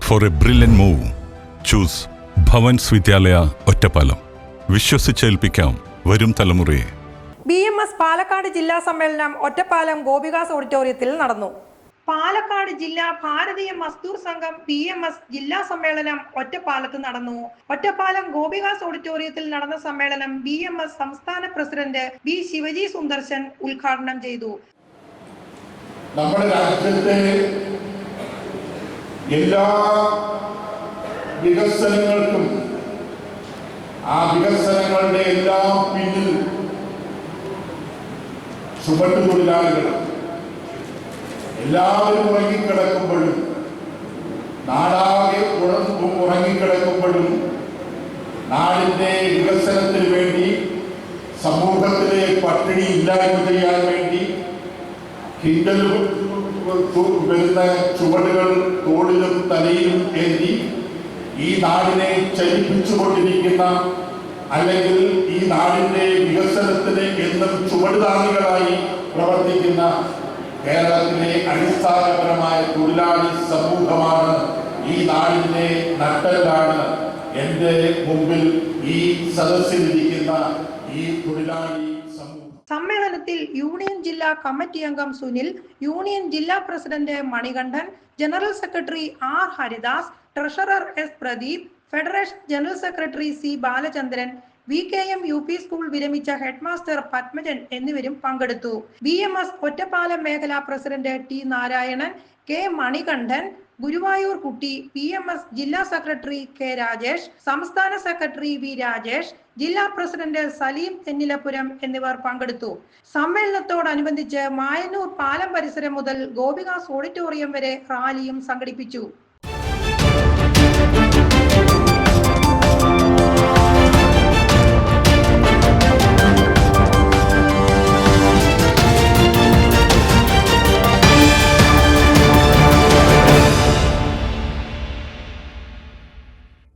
For a brilliant move, choose Bhavan's വിദ്യാലയ ഒറ്റപ്പാലം. വിശ്വസിച്ചേൽപ്പിക്കാം വരും തലമുറയെ. BMS പാലക്കാട് ജില്ലാ സമ്മേളനം ഒറ്റപ്പാലം ഗോപികാസ് ഓഡിറ്റോറിയത്തിൽ നടന്നു. പാലക്കാട് ജില്ലാ ഭാരതീയ മസ്ദൂർ സംഘം BMS ജില്ലാ സമ്മേളനം ഒറ്റപ്പാലത്ത് നടന്നു. ഒറ്റപ്പാലം ഗോപികാസ് ഓഡിറ്റോറിയത്തിൽ നടന്ന സമ്മേളനം BMS സംസ്ഥാന പ്രസിഡന്റ് B. ശിവജി സുന്ദർശൻ ഉദ്ഘാടനം ചെയ്തു. നമ്മുടെ രാജ്യത്തെ എല്ലാ വികസനങ്ങൾക്കും ആ വികസനങ്ങളുടെ എല്ലാം പിന്നിൽ ചുമട്ടുതൊഴിലാളികൾ എല്ലാവരും ഉറങ്ങിക്കിടക്കുമ്പോഴും നാടാകെ ഉറങ്ങിക്കിടക്കുമ്പോഴും നാടിന്റെ വികസനത്തിന് വേണ്ടി സമൂഹത്തിലെ പട്ടിണി ഇല്ലായ്മ ചെയ്യാൻ വേണ്ടി വരുന്ന ചുവടുകൾ തോളിലും തലയിലും ഏന്തി ഈ നാടിനെ ചലിപ്പിച്ചുകൊണ്ടിരിക്കുന്ന അല്ലെങ്കിൽ ഈ നാടിന്റെ വികസനത്തിന് എന്നും ചുവടുതാണികളായി പ്രവർത്തിക്കുന്ന കേരളത്തിലെ അടിസ്ഥാനപരമായ തൊഴിലാളി സമൂഹമാണ് ഈ നാടിന്റെ നട്ടെല്ലാണ്. എൻ്റെ മുമ്പിൽ ഈ സദസ്സിലിരിക്കുന്ന ഈ തൊഴിലാളി സമ്മേളനത്തിൽ യൂണിയൻ ജില്ലാ കമ്മിറ്റി അംഗം സുനിൽ, യൂണിയൻ ജില്ലാ president Manikandan, general secretary R. Haridas, treasurer S. Pradeep, federation general secretary C. Balachandran, VKM UP school വിരമിച്ച ഹെഡ്മാസ്റ്റർ പത്മജൻ എന്നിവരും പങ്കെടുത്തു. BMS ഒറ്റപ്പാലം മേഖലാ president T. Narayanan, K. Manikandan, Guruvayur കുട്ടി, BMS ജില്ലാ സെക്രട്ടറി K. രാജേഷ്, സംസ്ഥാന സെക്രട്ടറി V. രാജേഷ്, ജില്ലാ പ്രസിഡന്റ് സലീം തെന്നിലപുരം എന്നിവർ പങ്കെടുത്തു. സമ്മേളനത്തോടനുബന്ധിച്ച് മായന്നൂർ പാലം പരിസരം മുതൽ ഗോപികാസ് ഓഡിറ്റോറിയം വരെ റാലിയും സംഘടിപ്പിച്ചു.